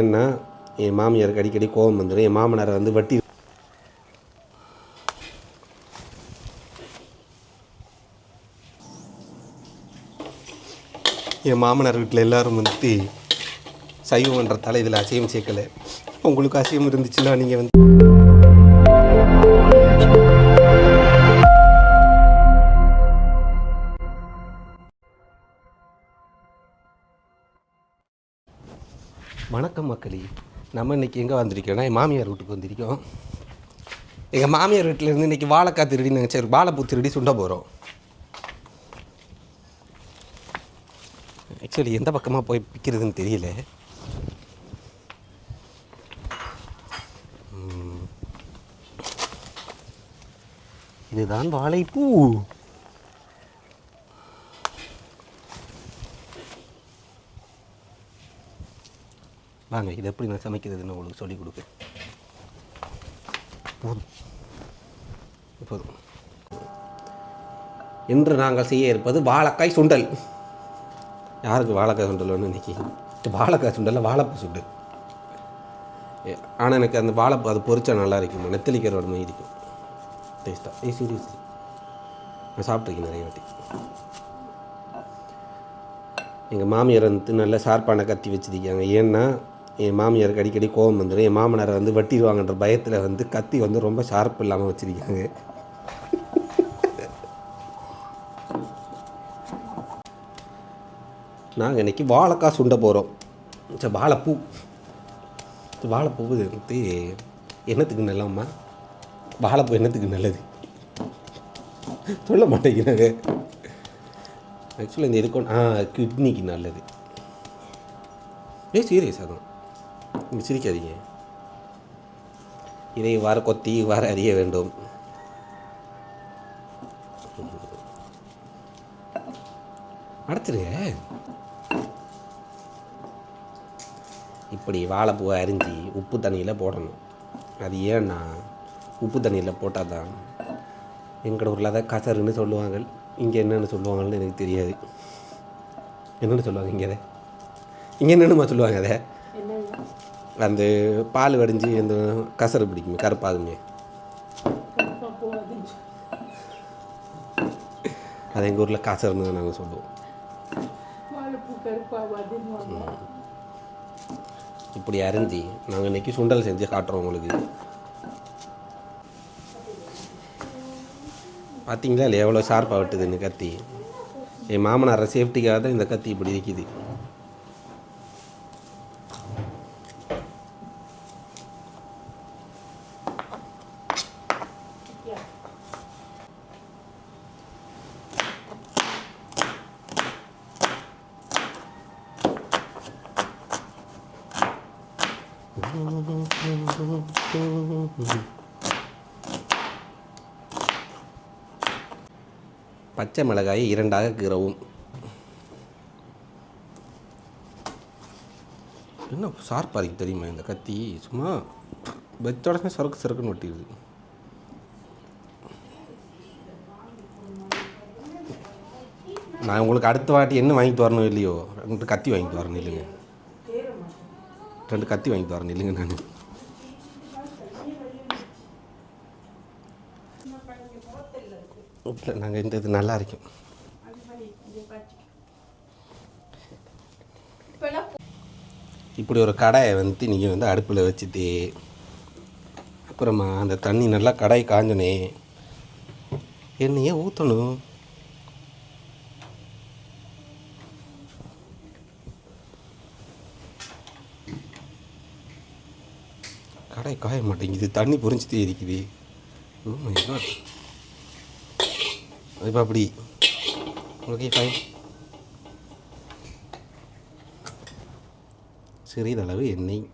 ஏன்னா என் மாமியாருக்கு அடிக்கடி கோபம் வந்துடும். என் மாமனாரை வந்து வட்டி என் மாமனார் வீட்டில் எல்லோரும் வந்துட்டு சைவம் பண்ணுறதால இதில் அசையம் சேர்க்கலை. உங்களுக்கு அசையம் இருந்துச்சுன்னா நீங்கள் வந்து வணக்கம் மக்களே. நம்ம இன்றைக்கி எங்கே வந்திருக்கோன்னா என் மாமியார் வீட்டுக்கு வந்திருக்கோம். எங்கள் மாமியார் வீட்டிலேருந்து இன்றைக்கி வாழைக்காய் திருடி நாங்கள் சரி வாழைப்பூ திருடி சுண்ட போகிறோம். ஆக்சுவலி எந்த பக்கமாக போய் பிக்கிறதுன்னு தெரியல. இதுதான் வாழைப்பூ. வாங்க, இது எப்படி நான் சமைக்கிறதுன்னு உங்களுக்கு சொல்லிக் கொடுப்பேன். போதும். இன்று நாங்கள் செய்ய இருப்பது வாழைக்காய் சுண்டல். யாருக்கு வாழைக்காய் சுண்டல் வேணும் இன்றைக்கி? வாழைக்காய் சுண்டலில் வாழைப்பூ சுண்டல். ஆனால் எனக்கு அந்த வாழைப்பூ அது பொரிச்சா நல்லா இருக்கும். நெத்தலிக்கரோட மாதிரி இருக்கும் டேஸ்ட்டாக. சீரியஸ்லி நான் சாப்பிட்ருக்கேன் நிறைய வாட்டி. எங்கள் மாமியார் வந்து நல்ல ஷார்ப்பான கத்தி வச்சுருக்காங்க. ஏன்னா என் மாமியாருக்கு அடிக்கடி கோபம் வந்துடும். என் மாமனாரை வந்து வட்டிடுவாங்கன்ற பயத்தில் வந்து கத்தி வந்து ரொம்ப ஷார்ப் இல்லாமல் வச்சுருக்காங்க. நாங்கள் இன்றைக்கி வாழைக்காய் சுண்ட போகிறோம். சரி, வாழைப்பூ வந்து என்னத்துக்கு நல்லம்மா? வாழைப்பூ என்னத்துக்கு நல்லது சொல்ல மாட்டேங்கிறாங்க. ஆக்சுவலாக இந்த இதுக்கு கிட்னிக்கு நல்லது. சீரியஸாக தான், நீங்கள் சிரிக்காதீங்க. இதை இவ்வாறு கொத்தி இவ்வாறு அறிய வேண்டும். அடைச்சிருங்க. இப்படி வாழைப்பூவை அரிஞ்சு உப்பு தண்ணியில் போடணும். அது ஏன்னா உப்பு தண்ணியில் போட்டால் தான் எங்களோட ஊரில் அதை கசருன்னு சொல்லுவாங்க. இங்கே என்னென்னு சொல்லுவாங்கன்னு எனக்கு தெரியாது. என்னென்னு சொல்லுவாங்க இங்கே என்னென்னுமா சொல்லுவாங்க? அதை அந்த பால் வடிஞ்சு அந்த கசரு பிடிக்குமே, கருப்பாகுமே, அது எங்கள் ஊரில் கசருன்னு தான் நாங்கள் சொல்லுவோம். இப்படி அரிஞ்சு நாங்கள் இன்றைக்கி சுண்டல் செஞ்சு காட்டுறோம் உங்களுக்கு. பார்த்தீங்களா இல்லை எவ்வளோ ஷார்ப்பாக விட்டுதுன்னு கத்தி? என் மாமனார சேஃப்டிக்காக தான் இந்த கத்தி இப்படி இருக்குது. பச்சை மிளகாயை 2ஆக கீறவும். என்ன ஷார்ப்பாக இருக்குது தெரியுமா இந்த கத்தி? சும்மா வச்ச உடனே சறுக்குன்னு ஒட்டிடுது. நான் உங்களுக்கு அடுத்த வாட்டி என்ன வாங்கிட்டு வரணும் இல்லையோ, உங்கள்கிட்ட கத்தி வாங்கிட்டு வரணும் இல்லைங்க. 2 கத்தி வாங்கிட்டு வரணும் இல்லைங்க. நான் இல்லை, நாங்கள் இந்த இது நல்லா இருக்கும். இப்படி ஒரு கடாயை வந்து நீங்கள் வந்து அடுப்பில் வச்சுட்டு அப்புறமா அந்த தண்ணி நல்லா கடாய் காஞ்சனே எண்ணெயை ஊற்றணும். கடாய் காய மாட்டேங்குது, தண்ணி பொரிஞ்சுட்டே இருக்குது. Oh my God. இப்போ அப்படி ஓகே ஃபைன். சிறிதளவு எண்ணெய்,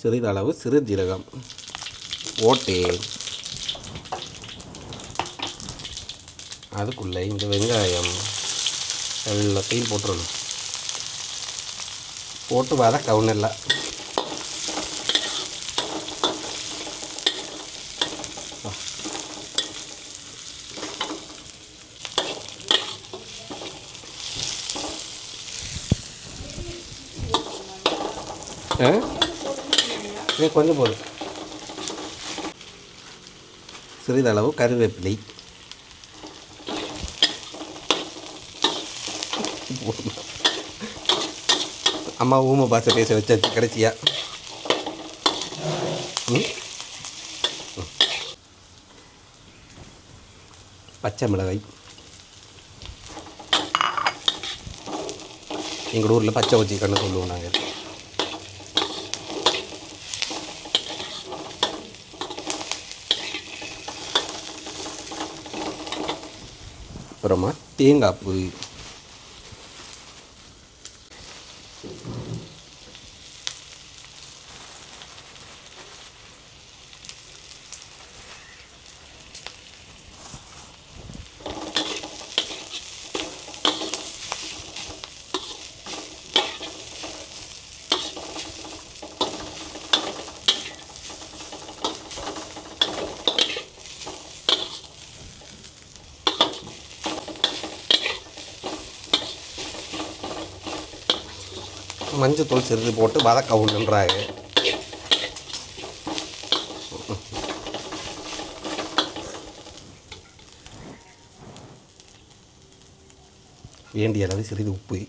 சிறிதளவு சிறு ஜீரகம் ஓட்டே, அதுக்குள்ளே இந்த வெங்காயம் எல்லாத்தையும் போட்டுடணும். போட்டு வதக்கவும் இல்லை. இது கொஞ்சம் போதும். சிறிதளவு கருவேப்பிலை, அம்மா ஊமை பாசை பேச வச்சாச்சு கடைசியா. பச்சை மிளகாய், எங்கள் ஊரில் பச்சை வச்சி கண்ணு சொல்லுவோம் நாங்கள். அப்புறமா தேங்காய் பூ, மஞ்சத்தூள் சிறிது போட்டு வதக்கவும் நன்றாக. வேண்டிய அளவு சிறிது உப்பு,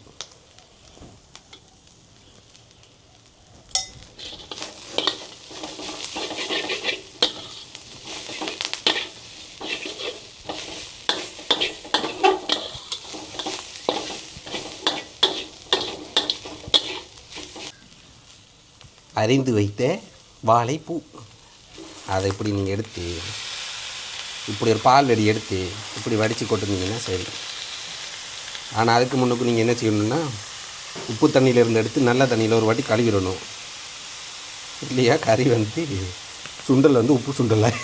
அரிந்து வைத்த வாழைப்பூ. அதை இப்படி நீங்கள் எடுத்து இப்படி ஒரு பால் வடி எடுத்து இப்படி வடித்து கொட்டுனீங்கன்னா சரி. ஆனால் அதுக்கு முன்னுக்கு நீங்கள் என்ன செய்யணும்னா, உப்பு தண்ணியிலேருந்து எடுத்து நல்ல தண்ணியில் ஒரு வாட்டி கழுவிடணும். இல்லையா கறி சுண்டல் உப்பு சுண்டலாக.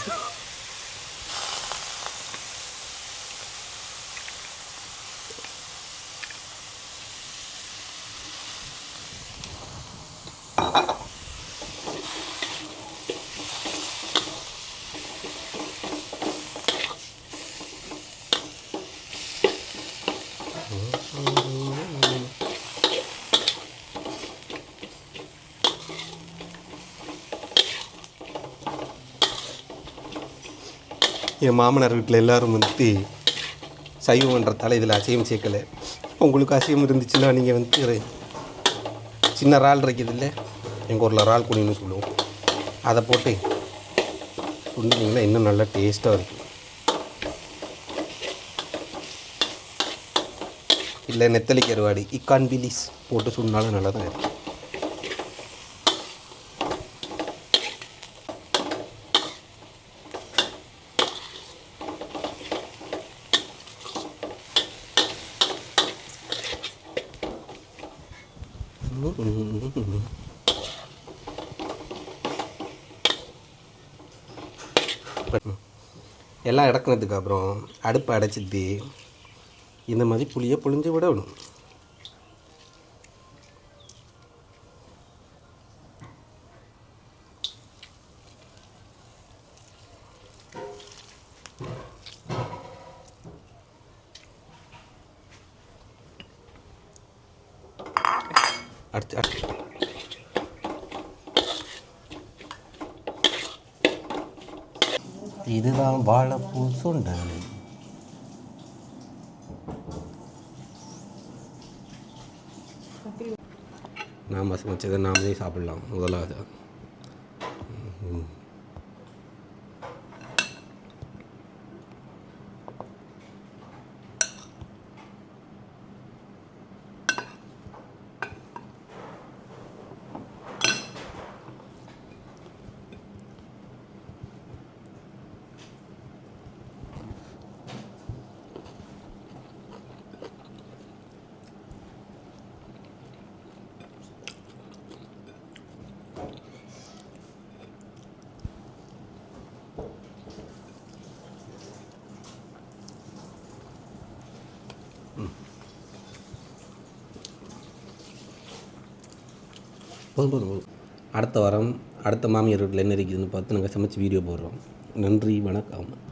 என் மாமனார் வீட்டில் எல்லோரும் சைவம்ன்றதால இதில் அசைவம் சேர்க்கலை. உங்களுக்கு அசைவம் இருந்துச்சுன்னா நீங்கள் ஒரு சின்ன இறால் இருக்குது இல்லை, எங்கள் ஊரில் இறால் குனின்னு சொல்லுவோம், அதை போட்டு சுண்டிங்கன்னா இன்னும் நல்லா டேஸ்ட்டாக இருக்கும். இல்லை நெத்தலி கருவாடி, இக்கான் பிலிஸ் போட்டு சுண்டினாலும் நல்லா தான் இருக்கும். எல்லாம் இறக்குனதுக்கு அப்புறம் அடுப்பை அடைச்சிட்டு இந்த மாதிரி புளியை புழிஞ்சு விடணும். அடுத்து இதுதான் வாழைப்பூ சுண்டல். நாம் சமைச்சதை நாமளே சாப்பிடலாம். முதலாவது போதும் போதும் போதும். அடுத்த வாரம் அடுத்த மாமியார் வீட்டில் என்ன இருக்குதுன்னு பார்த்து நாங்கள் சமைச்சு வீடியோ போடுறோம். நன்றி, வணக்கம்.